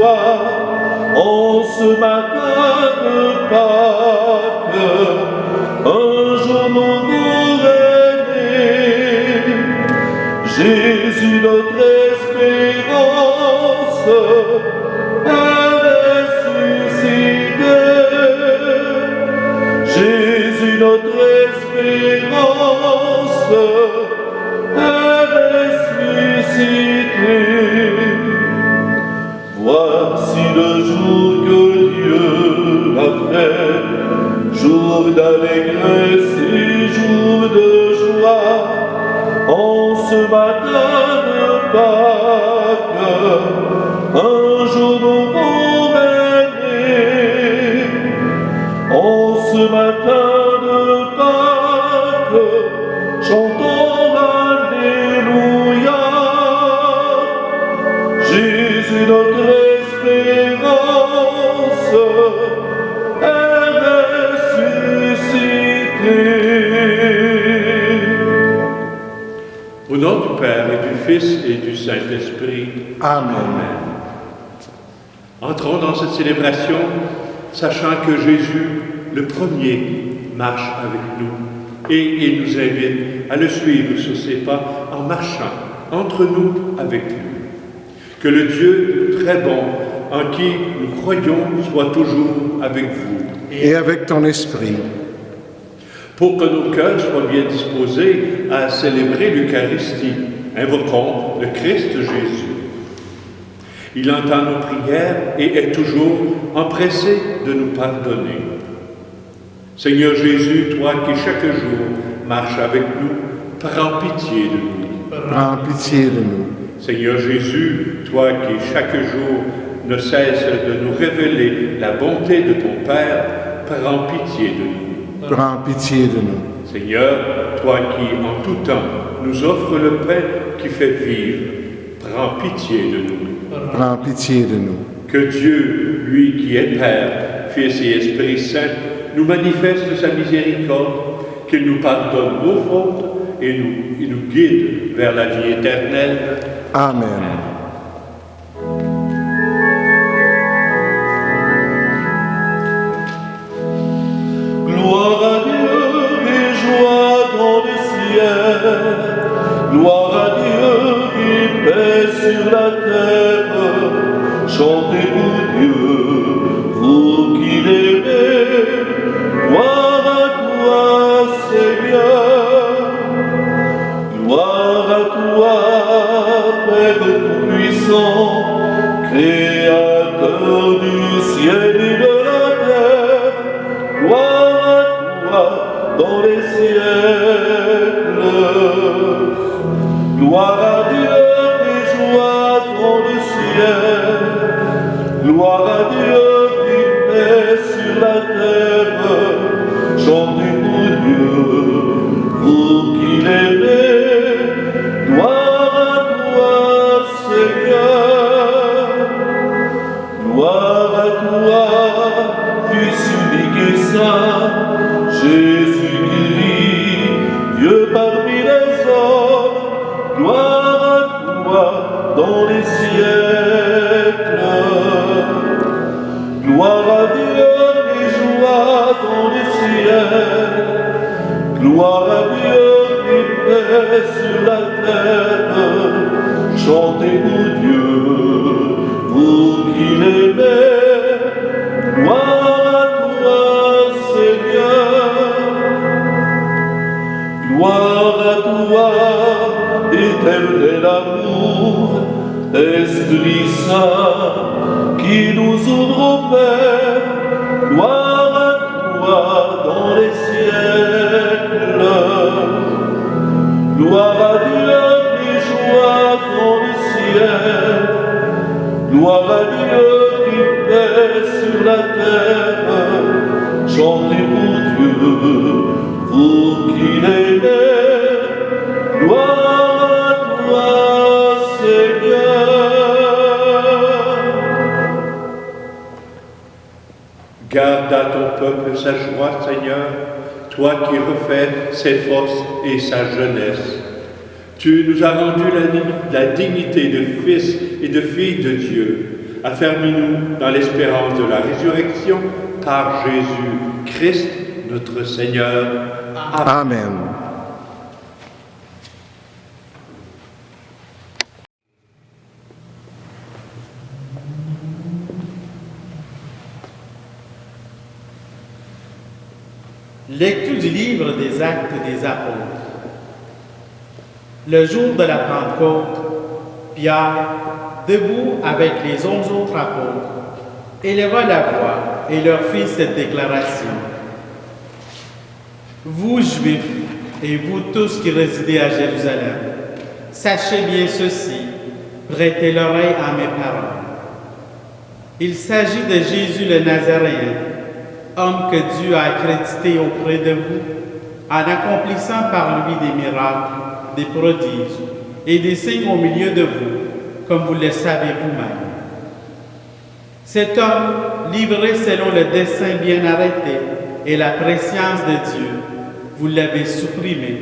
joie en ce matin de Pâques, un jour nouveau est né. Jésus, notre espérance, est ressuscité. Jésus, notre espérance, est ressuscité. Voici le jour que Dieu a fait, jour d'allégresse et jour de joie, en ce matin de Pâques, un jour nouveau est né. En ce matin de Pâques, chantons Alléluia. Jésus, notre espérance, est ressuscité. Au nom du Père et du Fils et du Saint-Esprit. Amen. Entrons dans cette célébration, sachant que Jésus, le premier, marche avec nous et il nous invite à le suivre sur ses pas en marchant entre nous, avec lui. Que le Dieu très bon, en qui nous croyons, soit toujours avec vous. Et avec ton esprit. Pour que nos cœurs soient bien disposés à célébrer l'Eucharistie, invoquons le Christ Jésus. Il entend nos prières et est toujours empressé de nous pardonner. Seigneur Jésus, toi qui chaque jour marches avec nous, prends pitié de nous. Prends pitié de nous. Seigneur Jésus, toi qui chaque jour ne cesses de nous révéler la bonté de ton Père, prends pitié de nous. Prends pitié de nous. Seigneur, toi qui en tout temps nous offres le pain qui fait vivre, prends pitié de nous. Prends pitié de nous. Que Dieu, lui qui est Père, Fils et Esprit Saint, nous manifeste sa miséricorde, qu'il nous pardonne nos fautes et nous guide vers la vie éternelle. Amen. Gloire à Dieu et joie dans le ciel. Gloire à Dieu et paix sur la terre. Chantez pour Dieu, vous qui l'aimez. Gloire à toi, Seigneur. Gloire à toi, Père tout-puissant, Créateur du ciel et de la terre. Gloire à toi dans les siècles. Gloire à Dieu et joie dans le ciel. Gloire à Dieu et paix sur la terre. Chantez pour Dieu, vous qui l'aimez. Gloire à toi, Seigneur. Gloire à toi, Fils unique et saint, Jésus-Christ, Dieu parmi les hommes. Gloire à toi dans les siècles. Gloire à Dieu et joie dans les ciels. Gloire à Dieu et paix sur la terre. Chantez pour Dieu, vous qui l'aimez. Gloire à toi, Seigneur. Gloire à toi, éternel amour, Esprit Saint, qui nous ouvre au Père. Gloire à toi dans les siècles. Gloire à Dieu et joie dans le ciel. Gloire à Dieu et paix sur la terre. Chantez pour Dieu, vous qui l'aimez. Gloire à toi, Seigneur. Garde à ton peuple sa joie, Seigneur, toi qui refais ses forces et sa jeunesse. Tu nous as rendu la dignité de fils et de fille de Dieu. Affermis-nous dans l'espérance de la résurrection par Jésus-Christ, notre Seigneur. Amen. Lecture du livre des Actes des Apôtres. Le jour de la Pentecôte, Pierre, debout avec les 11 autres apôtres, éleva la voix et leur fit cette déclaration. Vous, Juifs, et vous tous qui résidez à Jérusalem, sachez bien ceci, prêtez l'oreille à mes paroles. Il s'agit de Jésus le Nazaréen, homme que Dieu a accrédité auprès de vous, en accomplissant par lui des miracles, des prodiges et des signes au milieu de vous, comme vous le savez vous-même. Cet homme, livré selon le dessein bien arrêté et la prescience de Dieu, vous l'avez supprimé,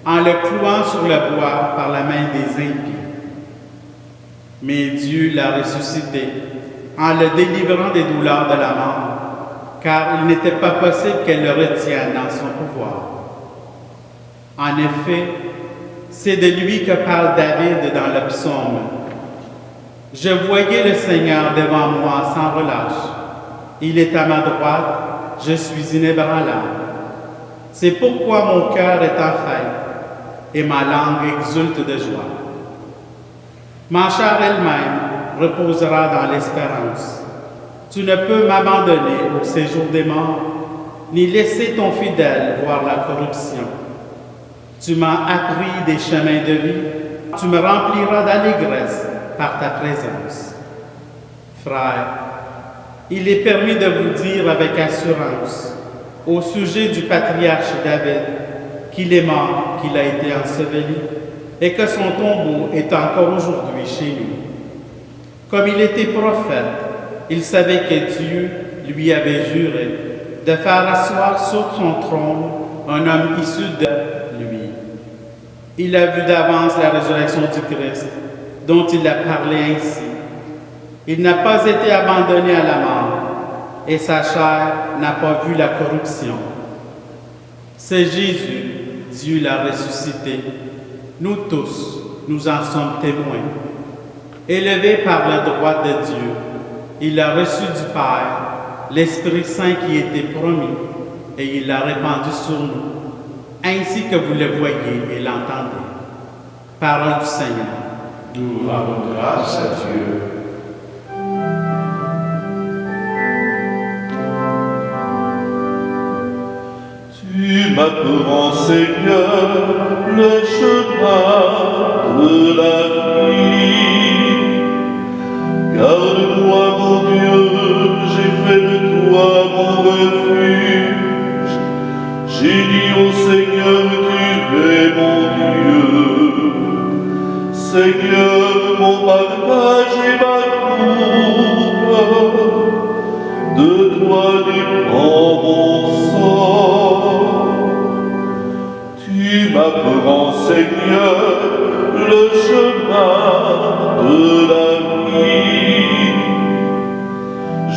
en le clouant sur le bois par la main des impies. Mais Dieu l'a ressuscité, en le délivrant des douleurs de la mort, car il n'était pas possible qu'elle le retienne dans son pouvoir. En effet, c'est de lui que parle David dans le psaume. « Je voyais le Seigneur devant moi sans relâche. Il est à ma droite, je suis inébranlable. C'est pourquoi mon cœur est en fête et ma langue exulte de joie. Ma chair elle-même reposera dans l'espérance. Tu ne peux m'abandonner au séjour des morts, ni laisser ton fidèle voir la corruption. Tu m'as appris des chemins de vie, tu me rempliras d'allégresse par ta présence. Frères, il est permis de vous dire avec assurance, au sujet du patriarche David, qu'il est mort, qu'il a été enseveli, et que son tombeau est encore aujourd'hui chez nous. Comme il était prophète, il savait que Dieu lui avait juré de faire asseoir sur son trône un homme issu de lui. Il a vu d'avance la résurrection du Christ, dont il a parlé ainsi. Il n'a pas été abandonné à la mort, et sa chair n'a pas vu la corruption. C'est Jésus, Dieu l'a ressuscité. Nous tous, nous en sommes témoins. Élevé par la droite de Dieu, il a reçu du Père l'Esprit Saint qui était promis, et il l'a répandu sur nous, ainsi que vous le voyez et l'entendez. Parole du Seigneur. Nous rendons grâce à Dieu. Tu m'apprends, Seigneur, le chemin de la vie. Garde-moi, mon Dieu, j'ai fait de toi mon refuge. J'ai dit au Seigneur, tu es mon Dieu. Seigneur, mon partage et ma coupe, de toi dépend mon sort. Tu m'apprends, Seigneur, le chemin de la vie.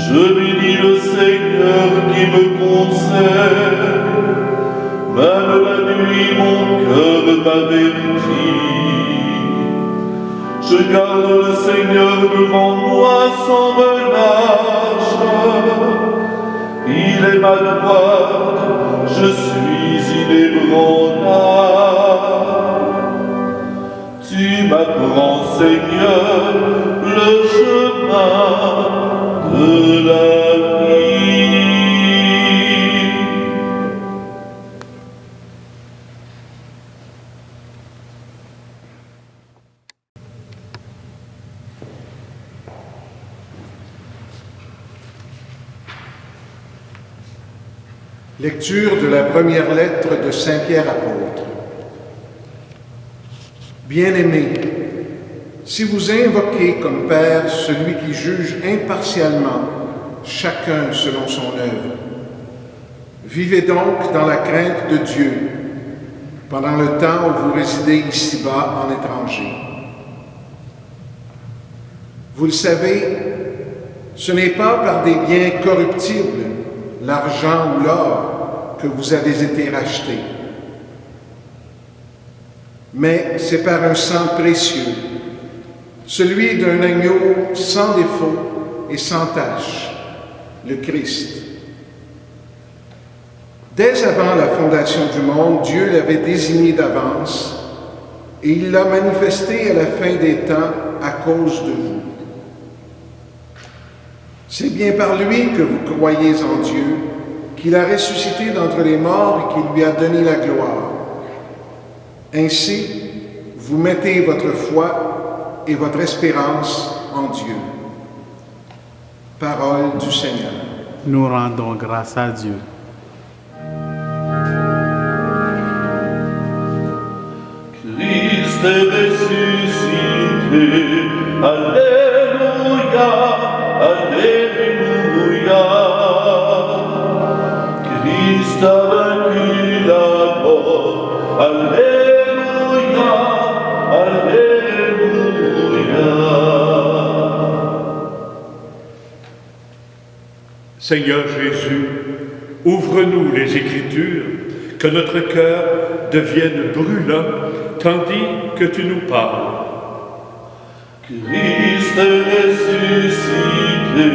Je bénis le Seigneur qui me conseille, même la nuit mon cœur m'avertit. Je garde le Seigneur devant moi sans relâche. Il est ma droite, je suis inébranlable. Tu m'apprends, Seigneur, le chemin de la vie. Lecture de la première lettre de Saint Pierre apôtre. Bien-aimés, si vous invoquez comme Père celui qui juge impartialement chacun selon son œuvre, vivez donc dans la crainte de Dieu pendant le temps où vous résidez ici-bas en étranger. Vous le savez, Ce n'est pas par des biens corruptibles, l'argent ou l'or, que vous avez été rachetés, mais c'est par un sang précieux, celui d'un agneau sans défaut et sans tache, le Christ. Dès avant la fondation du monde, Dieu l'avait désigné d'avance et il l'a manifesté à la fin des temps à cause de vous. C'est bien par lui que vous croyez en Dieu, qu'il a ressuscité d'entre les morts et qu'il lui a donné la gloire. Ainsi, vous mettez votre foi et votre espérance en Dieu. Parole du Seigneur. Nous rendons grâce à Dieu. Christ est ressuscité, Alléluia, Alléluia. Christ a vaincu la mort, Alléluia, Alléluia. Seigneur Jésus, ouvre-nous les Écritures, que notre cœur devienne brûlant, tandis que tu nous parles. Christ est ressuscité,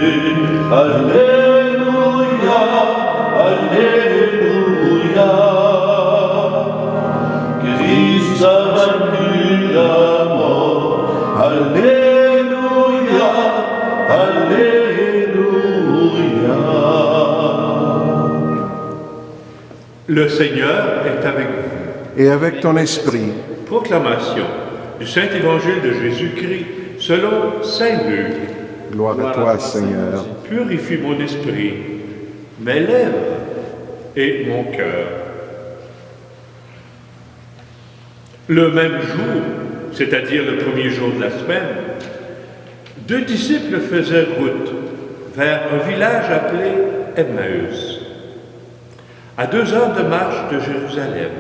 Alléluia, Alléluia. Christ a vaincu la mort, Alléluia, Alléluia. Le Seigneur est avec vous. Et avec ton esprit. Proclamation du Saint-Évangile de Jésus-Christ selon Saint Luc. Gloire à toi, Seigneur. Purifie mon esprit, mes lèvres et mon cœur. Le même jour, c'est-à-dire le premier jour de la semaine, 2 disciples faisaient route vers un village appelé Emmaüs, à 2 heures de marche de Jérusalem.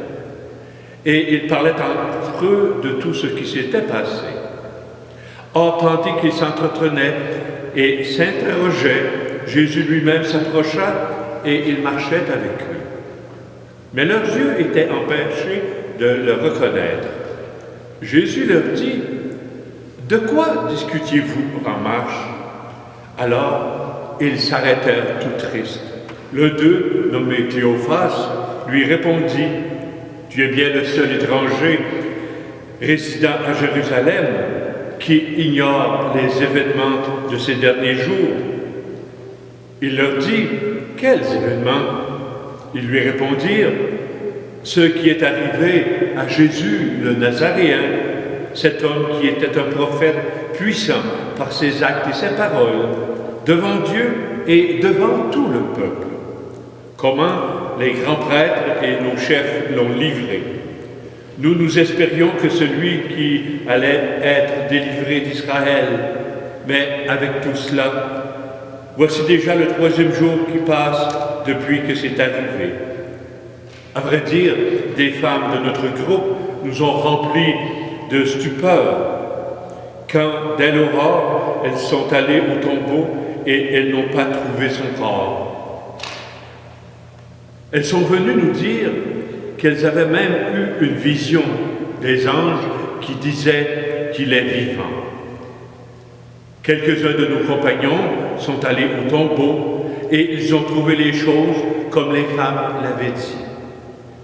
Et ils parlaient entre eux de tout ce qui s'était passé. Or, tandis qu'ils s'entretenaient et s'interrogeaient, Jésus lui-même s'approcha et il marchait avec eux. Mais leurs yeux étaient empêchés de le reconnaître. Jésus leur dit, « De quoi discutiez-vous en marche ?» Alors, ils s'arrêtèrent tout tristes. L'un d'eux, nommé Cléophas, lui répondit, « Tu es bien le seul étranger résidant à Jérusalem qui ignore les événements de ces derniers jours. » Il leur dit, « Quels événements ?» Ils lui répondirent, « Ce qui est arrivé à Jésus le Nazaréen, cet homme qui était un prophète puissant par ses actes et ses paroles, devant Dieu et devant tout le peuple. Comment les grands prêtres et nos chefs l'ont livré. Nous espérions que celui qui allait être délivré d'Israël, mais avec tout cela, voici déjà le 3e jour qui passe depuis que c'est arrivé. À vrai dire, des femmes de notre groupe nous ont remplis de stupeur, quand dès l'aurore, elles sont allées au tombeau et elles n'ont pas trouvé son corps. Elles sont venues nous dire qu'elles avaient même eu une vision des anges qui disaient qu'il est vivant. Quelques-uns de nos compagnons sont allés au tombeau et ils ont trouvé les choses comme les femmes l'avaient dit.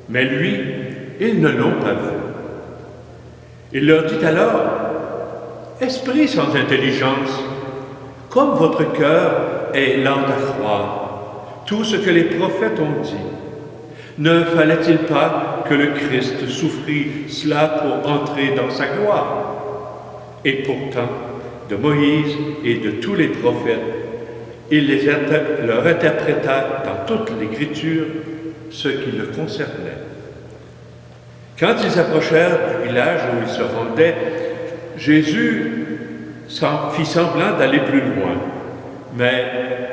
Mais lui, ils ne l'ont pas vu. Il leur dit alors, « Esprit sans intelligence, comme votre cœur est lent à croire tout ce que les prophètes ont dit, ne fallait-il pas que le Christ souffrit cela pour entrer dans sa gloire? Et pourtant, de Moïse et de tous les prophètes, il leur interpréta dans toute l'Écriture ce qui le concernait. » Quand ils approchèrent du village où ils se rendaient, Jésus fit semblant d'aller plus loin, mais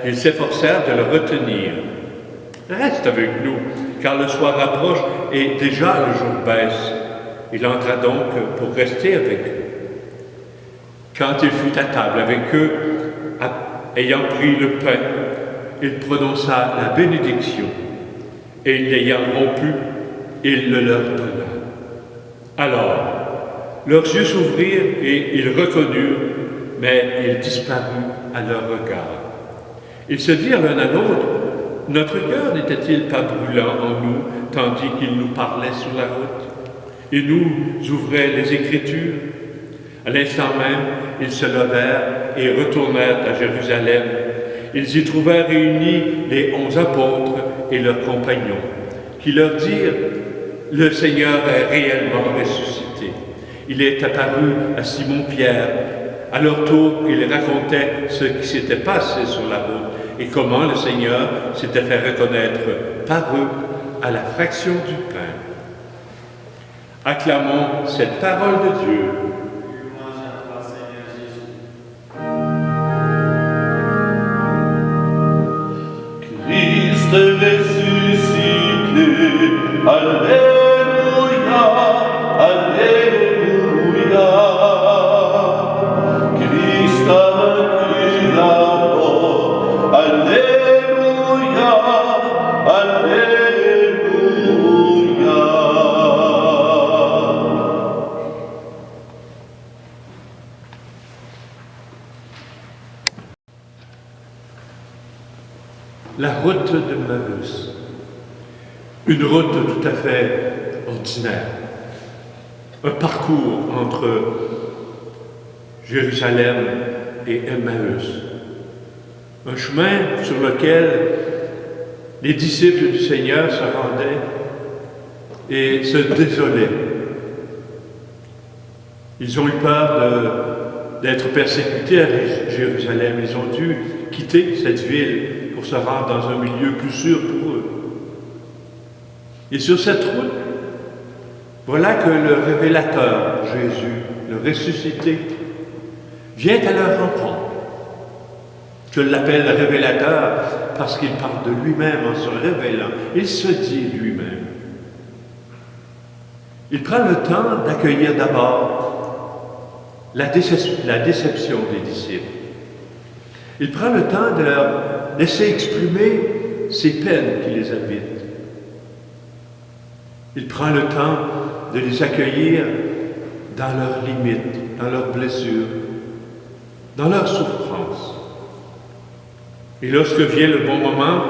ils s'efforcèrent de le retenir. « Reste avec nous, car le soir approche et déjà le jour baisse. » Il entra donc pour rester avec eux. Quand il fut à table avec eux, ayant pris le pain, il prononça la bénédiction, et l'ayant rompu, il le leur donna. Alors, leurs yeux s'ouvrirent et ils reconnurent, mais il disparut à leur regard. Ils se dirent l'un à l'autre, « Notre cœur n'était-il pas brûlant en nous, tandis qu'il nous parlait sur la route? Il nous ouvrait les Écritures. » À l'instant même, ils se levèrent et retournèrent à Jérusalem. Ils y trouvèrent réunis les 11 apôtres et leurs compagnons, qui leur dirent, « Le Seigneur est réellement ressuscité. Il est apparu à Simon-Pierre. » À leur tour, ils racontaient ce qui s'était passé sur la route et comment le Seigneur s'était fait reconnaître par eux à la fraction du pain. Acclamons cette parole de Dieu. Louange à toi, Seigneur Jésus. Christ est ressuscité, Alléluia, Alléluia. Christ a vaincu la mort, Alléluia, Alléluia. La route de Emmaüs, une route tout à fait ordinaire, un parcours entre Jérusalem et Emmaüs, un chemin sur lequel les disciples du Seigneur se rendaient et se désolaient. Ils ont eu peur d'être persécutés à Jérusalem, ils ont dû quitter cette ville pour se rendre dans un milieu plus sûr pour eux. Et sur cette route, voilà que le révélateur, Jésus, le ressuscité, vient à leur rencontre. Je l'appelle le révélateur parce qu'il parle de lui-même en se révélant. Il se dit lui-même. Il prend le temps d'accueillir d'abord la déception des disciples. Il prend le temps de leur laisser exprimer ces peines qui les habitent. Il prend le temps de les accueillir dans leurs limites, dans leurs blessures, dans leurs souffrances. Et lorsque vient le bon moment,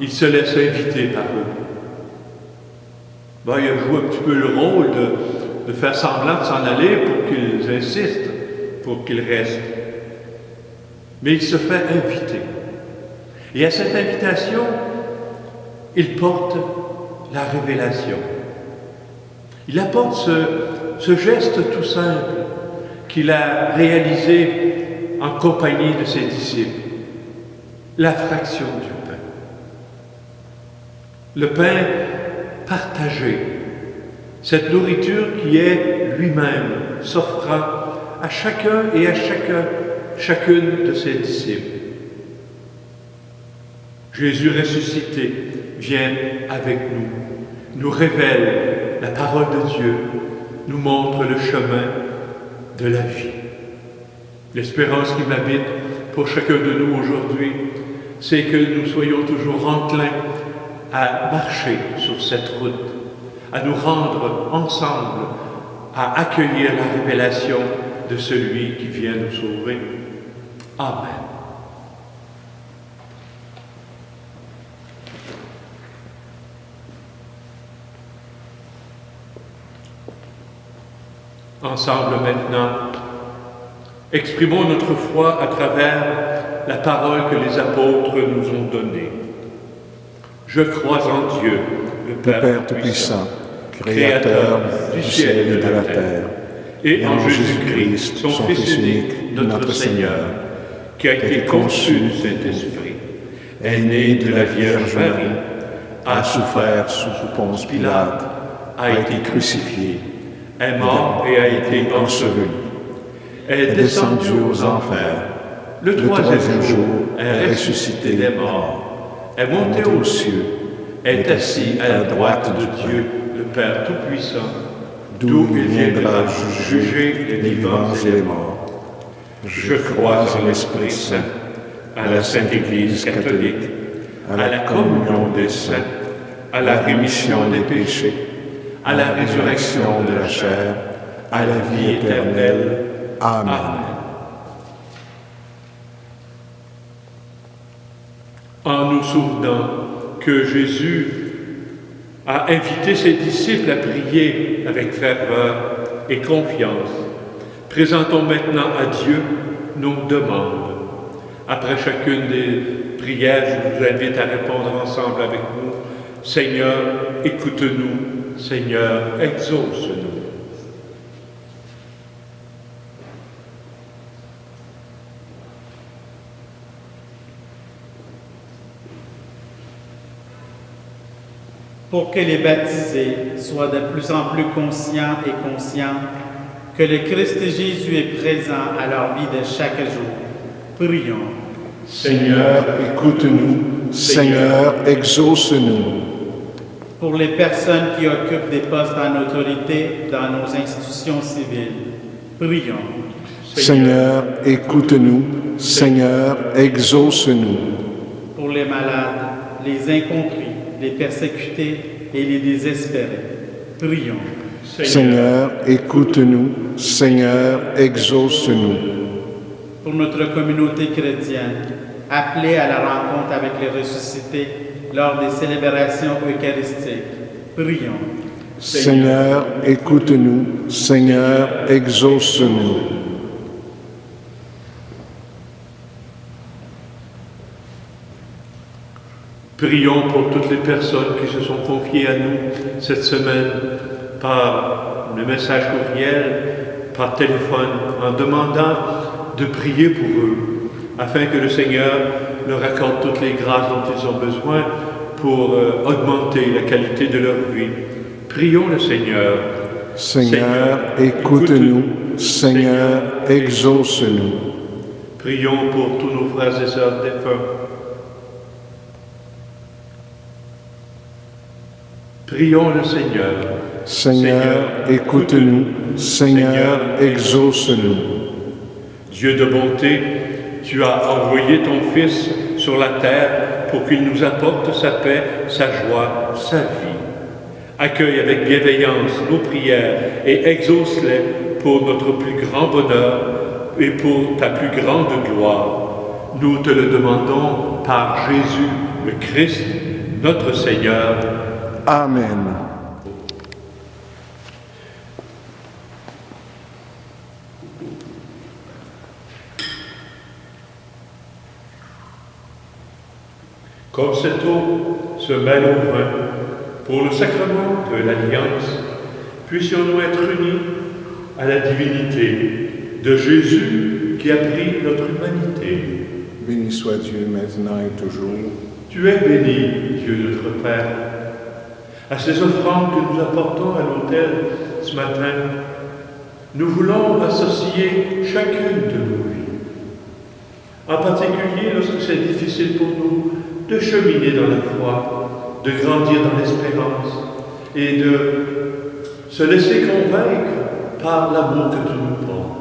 il se laisse inviter par eux. Il a joué un petit peu le rôle de faire semblant de s'en aller pour qu'ils insistent, pour qu'ils restent. Mais il se fait inviter. Et à cette invitation, il porte la révélation. Il apporte ce geste tout simple qu'il a réalisé en compagnie de ses disciples, la fraction du pain. Le pain partagé, cette nourriture qui est lui-même, s'offrant à chacun et à chacune de ses disciples. Jésus ressuscité vient avec nous, nous révèle la parole de Dieu, nous montre le chemin de la vie. L'espérance qui m'habite pour chacun de nous aujourd'hui, c'est que nous soyons toujours enclins à marcher sur cette route, à nous rendre ensemble, à accueillir la révélation de celui qui vient nous sauver. Amen. Ensemble maintenant, exprimons notre foi à travers la parole que les apôtres nous ont donnée. Je crois en Dieu, le Père Tout-Puissant, Créateur du ciel et de la terre, et en Jésus-Christ, son Fils unique, notre Seigneur, qui a été conçu du Saint-Esprit, est né de la Vierge Marie, a souffert sous Ponce Pilate, a été crucifié, est mort et a été enseveli, est descendu aux enfers, le troisième jour est ressuscité des morts, est monté aux cieux, est assis à la droite de Dieu, le Père Tout-Puissant, d'où il viendra juger les vivants et les morts. Je crois en l'Esprit Saint, à la Sainte Église catholique, à la communion des saints, à la rémission des péchés, à la résurrection de la chair, à la vie éternelle. Amen. En nous souvenant que Jésus a invité ses disciples à prier avec ferveur et confiance, présentons maintenant à Dieu nos demandes. Après chacune des prières, je vous invite à répondre ensemble avec nous. Seigneur, écoute-nous. Seigneur, exauce-nous. Pour que les baptisés soient de plus en plus conscients et conscientes que le Christ Jésus est présent à leur vie de chaque jour, prions. Seigneur, écoute-nous. Seigneur, exauce-nous. Pour les personnes qui occupent des postes en autorité dans nos institutions civiles, prions. Seigneur, écoute-nous. Seigneur, exauce-nous. Pour les malades, les incompris, les persécutés et les désespérés, prions. Seigneur, écoute-nous. Seigneur, exauce-nous. Pour notre communauté chrétienne, appelée à la rencontre avec les ressuscités lors des célébrations eucharistiques, prions. Seigneur, écoute-nous. Seigneur, exauce-nous. Prions pour toutes les personnes qui se sont confiées à nous cette semaine par le message courriel, par téléphone, en demandant de prier pour eux, afin que le Seigneur leur accorde toutes les grâces dont ils ont besoin pour augmenter la qualité de leur vie. Prions le Seigneur. Seigneur, écoute-nous. Seigneur, exauce-nous. Prions pour tous nos frères et sœurs défunts. Prions le Seigneur. Seigneur, écoute-nous. Seigneur, exauce-nous. Dieu de bonté, tu as envoyé ton Fils sur la terre pour qu'il nous apporte sa paix, sa joie, sa vie. Accueille avec bienveillance nos prières et exauce-les pour notre plus grand bonheur et pour ta plus grande gloire. Nous te le demandons par Jésus, le Christ, notre Seigneur. Amen. Comme cette eau se mêle au vin, pour le sacrement de l'Alliance, puissions-nous être unis à la divinité de Jésus qui a pris notre humanité. Béni soit Dieu maintenant et toujours. Tu es béni, Dieu notre Père. À ces offrandes que nous apportons à l'autel ce matin, nous voulons associer chacune de nos vies. En particulier lorsque c'est difficile pour nous de cheminer dans la foi, de grandir dans l'espérance et de se laisser convaincre par l'amour que tu nous portes.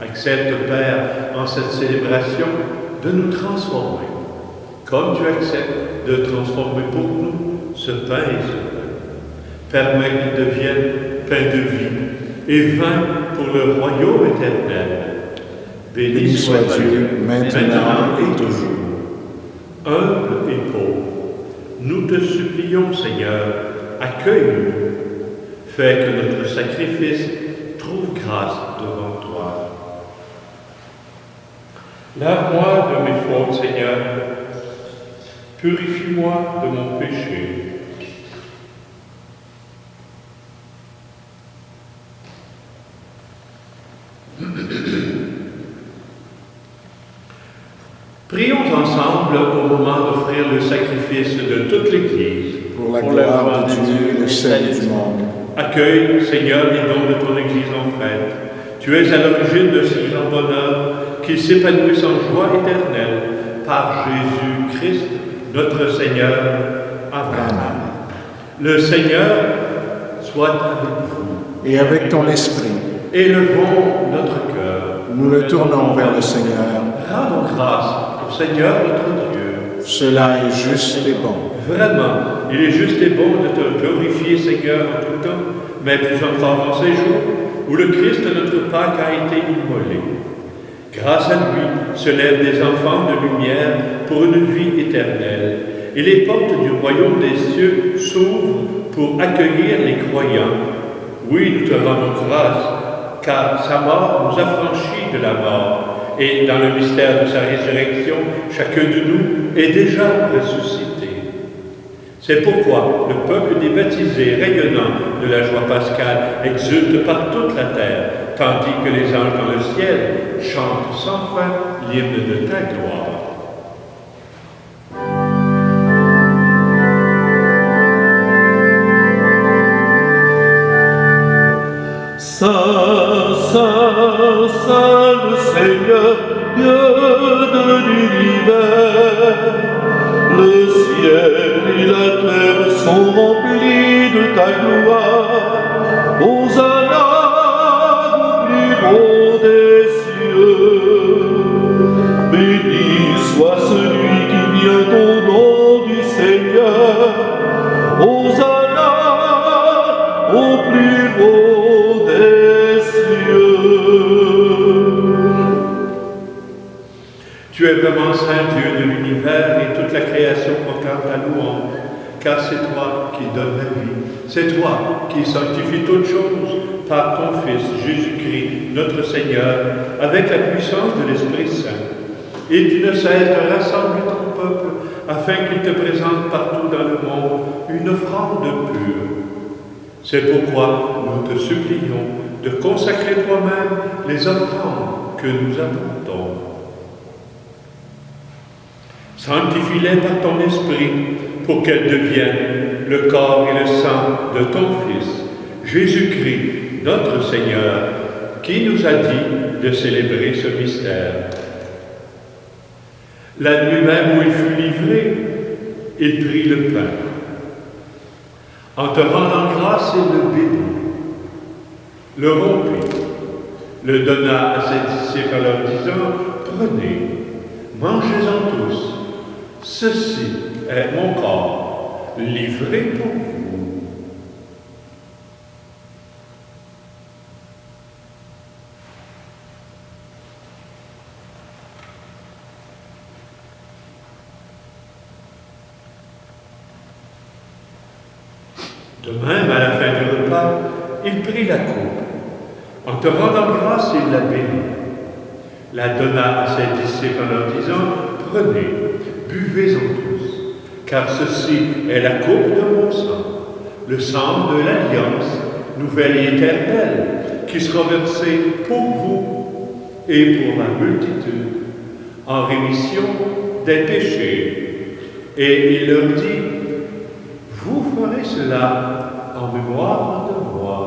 Accepte, Père, en cette célébration, de nous transformer, comme tu acceptes de transformer pour nous ce pain et ce vin. Permets qu'il devienne pain de vie et vin pour le royaume éternel. Béni soit Dieu, maintenant et toujours. Humble et pauvre, nous te supplions, Seigneur, accueille-nous. Fais que notre sacrifice trouve grâce devant toi. Lave-moi de mes fautes, Seigneur. Purifie-moi de mon péché. Prions ensemble au moment d'offrir le sacrifice de toute l'Église. Pour la gloire de Dieu et le salut du monde. Accueille, Seigneur, les dons de ton Église en fête. Tu es à l'origine de ce grand bonheur, qu'il s'épanouisse en joie éternelle par Jésus-Christ, notre Seigneur. Amen. Le Seigneur soit avec vous. Et avec ton esprit. Élevons notre cœur. Nous le tournons vers le Seigneur. Rendons grâce au Seigneur notre Dieu. Cela est juste et bon. Vraiment, il est juste et bon de te glorifier, Seigneur, en tout temps, mais plus encore en ces jours où le Christ, notre Pâque, a été immolé. Grâce à lui se lèvent des enfants de lumière pour une vie éternelle, et les portes du royaume des cieux s'ouvrent pour accueillir les croyants. Oui, nous te rendons grâce, car sa mort nous affranchit de la mort, et dans le mystère de sa résurrection, chacun de nous est déjà ressuscité. C'est pourquoi le peuple des baptisés, rayonnant de la joie pascale, exulte par toute la terre, tandis que les anges dans le ciel chantent sans fin l'hymne de ta gloire. Saint, Saint, Saint, le Seigneur, Dieu de l'univers. Le ciel et la terre sont remplis de ta gloire. Hosanna au plus haut des cieux. Béni soit celui qui vient au nom du Seigneur. Hosanna au plus haut des cieux. Tu es vraiment Saint Dieu de l'univers et toute la création proclame ta louange, car c'est toi qui donnes la vie, c'est toi qui sanctifies toutes choses par ton Fils Jésus-Christ, notre Seigneur, avec la puissance de l'Esprit Saint. Et tu ne cesses de rassembler ton peuple afin qu'il te présente partout dans le monde une offrande pure. C'est pourquoi nous te supplions de consacrer toi-même les offrandes que nous apportons. Sanctifie-les par ton esprit pour qu'elles deviennent le corps et le sang de ton Fils, Jésus-Christ, notre Seigneur, qui nous a dit de célébrer ce mystère. La nuit même où il fut livré, il prit le pain. En te rendant grâce, il le bénit, le rompit, le donna à ses disciples en leur disant, « Prenez, mangez-en tous. Ceci est mon corps, livré pour vous. » De même, à la fin du repas, il prit la coupe. En te rendant grâce, il la bénit, la donna à ses disciples en leur disant, « Prenez, buvez-en tous, car ceci est la coupe de mon sang, le sang de l'Alliance, nouvelle et éternelle, qui sera versé pour vous et pour la multitude, en rémission des péchés. » Et il leur dit, « Vous ferez cela en mémoire de moi. »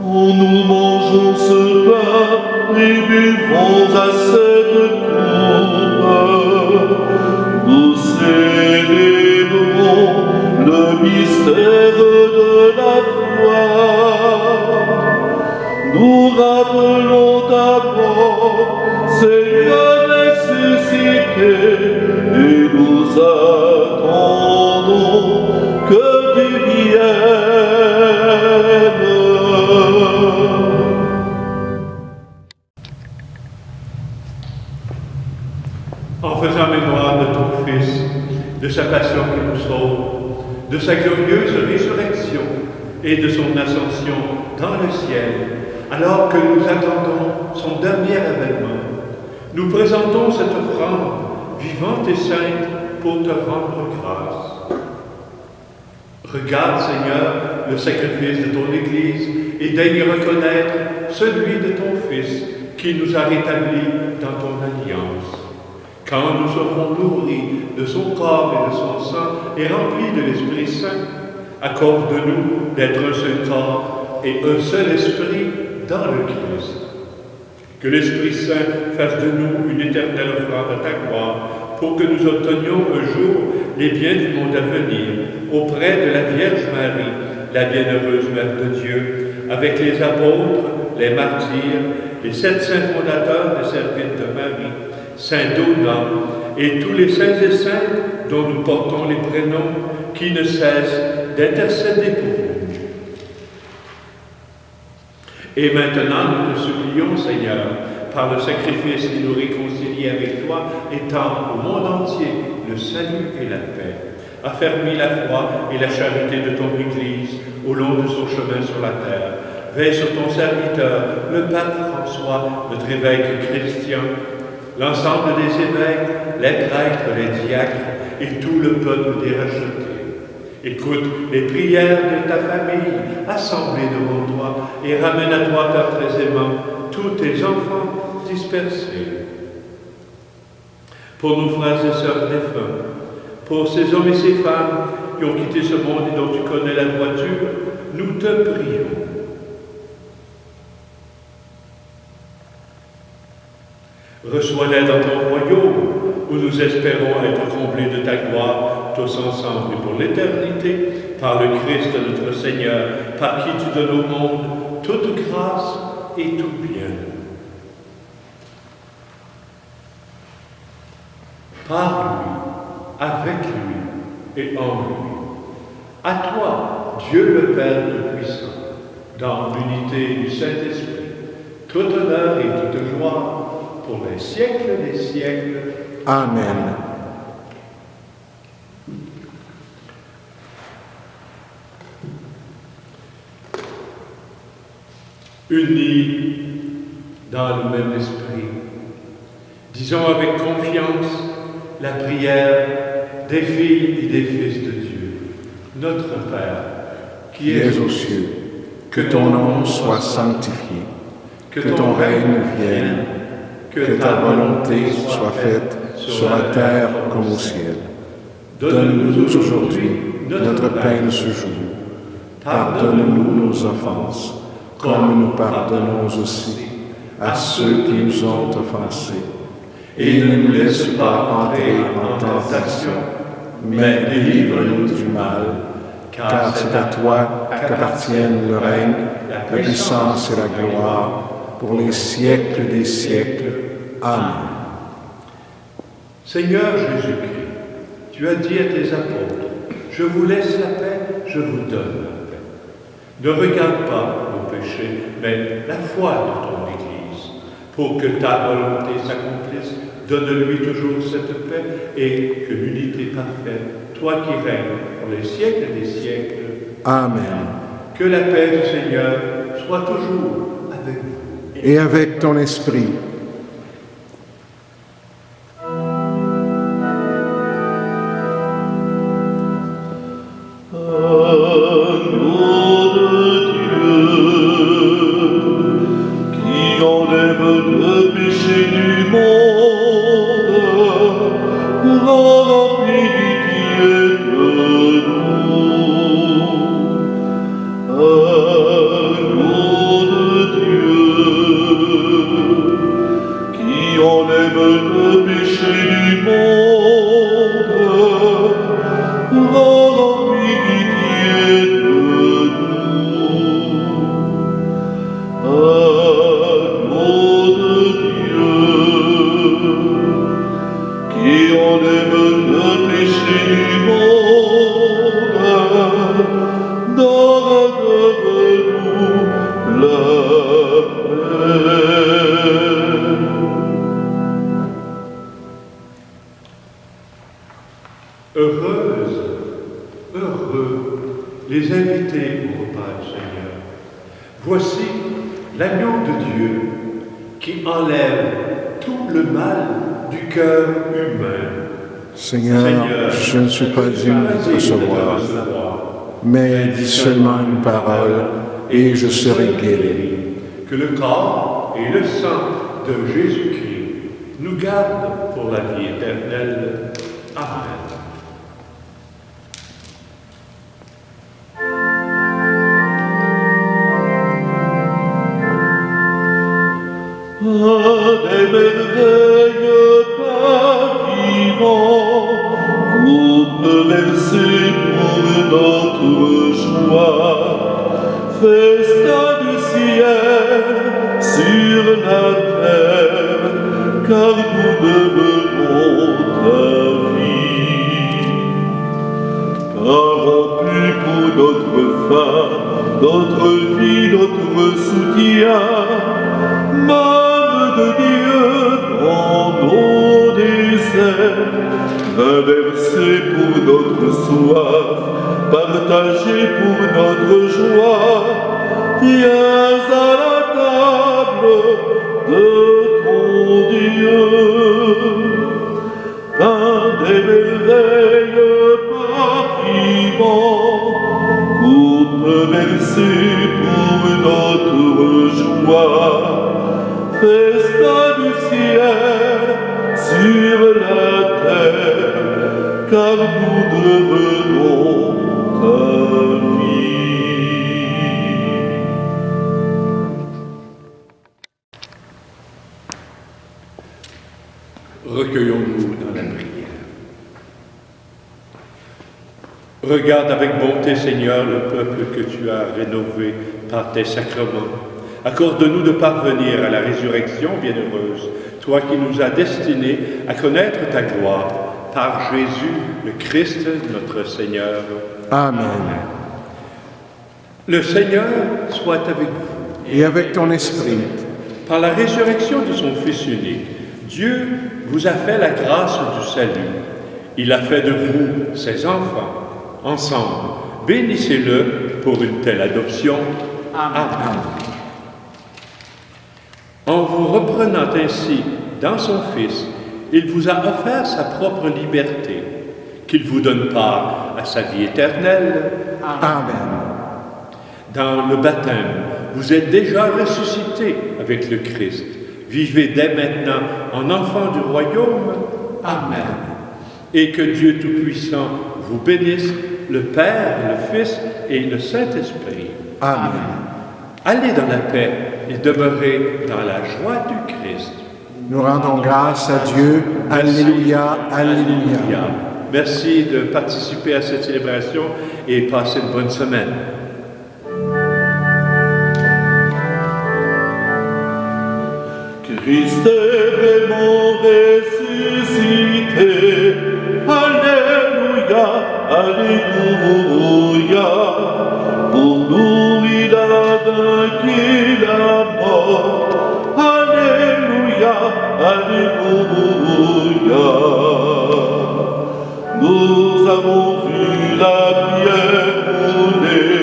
Quand nous mangeons ce pain et buvons à cette coupe, nous célébrons le mystère de la foi. Nous rappelons d'abord Seigneur ressuscité et nous attendons que tu viennes. En faisant mémoire de ton Fils, de sa passion qui nous sauve, de sa glorieuse résurrection et de son ascension dans le ciel, alors que nous attendons son dernier avènement, nous présentons cette offrande vivante et sainte pour te rendre grâce. Regarde, Seigneur, le sacrifice de ton Église et daigne reconnaître celui de ton Fils qui nous a rétablis dans ton alliance. Quand nous serons nourris de son corps et de son sang et remplis de l'Esprit Saint, accorde-nous d'être un seul corps et un seul esprit dans le Christ. Que l'Esprit Saint fasse de nous une éternelle offrande à ta gloire, pour que nous obtenions un jour les biens du monde à venir, auprès de la Vierge Marie, la bienheureuse Mère de Dieu, avec les apôtres, les martyrs, les 7 saints fondateurs des Servites de Marie, Saint Donat, et tous les saints et saintes dont nous portons les prénoms, qui ne cessent d'intercéder pour nous. Et maintenant, nous te supplions, Seigneur, par le sacrifice qui nous réconcilie avec toi, étends au monde entier le salut et la paix. Affermis la foi et la charité de ton Église au long de son chemin sur la terre. Veille sur ton serviteur, le pape François, notre évêque chrétien, l'ensemble des évêques, les prêtres, les diacres et tout le peuple des rachetés. Écoute les prières de ta famille assemblée devant toi et ramène à toi, Père très aimant, tous tes enfants dispersés. Pour nos frères et sœurs défunts, pour ces hommes et ces femmes qui ont quitté ce monde et dont tu connais la droiture, nous te prions. Reçois-les dans ton royaume, où nous espérons être comblés de ta gloire, tous ensemble et pour l'éternité, par le Christ notre Seigneur, par qui tu donnes au monde toute grâce et tout bien. Par lui, avec lui et en lui. À toi, Dieu le Père Tout-Puissant, dans l'unité du Saint-Esprit, tout honneur et toute gloire, pour les siècles des siècles. Amen. Unis dans le même esprit, disons avec confiance la prière des filles et des fils de Dieu. Notre Père, qui es aux cieux, que ton nom soit sanctifié, que ton règne vienne, que ta volonté soit faite sur la terre comme au ciel. Donne-nous aujourd'hui notre pain de ce jour. Pardonne-nous nos offenses, comme nous pardonnons aussi à ceux qui nous ont offensés. Et ne nous laisse pas entrer en tentation, mais délivre-nous du mal, car c'est à toi qu'appartiennent le règne, la puissance et la gloire, pour les siècles des siècles. Amen. Seigneur Jésus-Christ, tu as dit à tes apôtres, je vous laisse la paix, je vous donne la paix. Ne regarde pas nos péchés, mais la foi de ton Église, pour que ta volonté s'accomplisse. Donne-lui toujours cette paix et que l'unité parfaite, toi qui règnes pour les siècles des siècles. Amen. Que la paix du Seigneur soit toujours avec vous. Et avec ton esprit. Heureux les invités au repas du Seigneur. Voici l'agneau de Dieu qui enlève tout le mal du cœur humain. Seigneur, je ne suis pas digne de te recevoir, mais dis seulement une parole et je serai guéri. Que le corps et le sang de Jésus-Christ nous gardent pour la vie éternelle. Amen. Amen. car nous devenons ta vie. Corrompu pour notre fin, notre vie, notre soutien, Main de Dieu dans nos déserts, inversé pour notre soif, partagé pour notre joie, viens à la table de ton Dieu. Pain des merveilles parvivant, coupe versée pour notre joie, festin du ciel sur la terre, car nous devenons ta vie. Recueillons-nous dans la prière. Regarde avec bonté, Seigneur, le peuple que tu as rénové par tes sacrements. Accorde-nous de parvenir à la résurrection bienheureuse, toi qui nous as destinés à connaître ta gloire, par Jésus, le Christ, notre Seigneur. Amen. Le Seigneur soit avec vous. Et avec ton esprit, Par la résurrection de son Fils unique, Dieu vous a fait la grâce du salut. Il a fait de vous ses enfants. Ensemble, bénissez-le pour une telle adoption. Amen. En vous reprenant ainsi dans son Fils, il vous a offert sa propre liberté, qu'il vous donne part à sa vie éternelle. Amen. Dans le baptême, vous êtes déjà ressuscités avec le Christ. Vivez dès maintenant en enfants du royaume. Amen. Et que Dieu Tout-Puissant vous bénisse, le Père, le Fils et le Saint-Esprit. Amen. Allez dans la paix et demeurez dans la joie du Christ. Nous rendons grâce à Dieu. Alléluia, alléluia. Merci de participer à cette célébration et passez une bonne semaine. Christ est vraiment ressuscité. Alléluia, alléluia. Pour nous, il a vaincu la mort. Alléluia, alléluia. Nous avons vu la pierre rouler,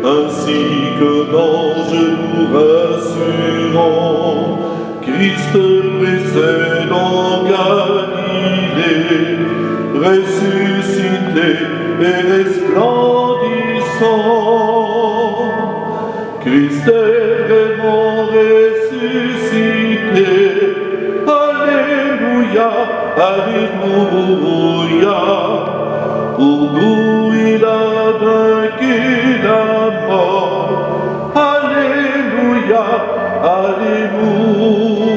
ainsi que l'ange nous rassurant. Christ précède en Galilée, ressuscité et resplendissant. Christ est vraiment ressuscité. Alléluia, alléluia. Pour nous, il a vaincu la mort. Alléluia, alléluia.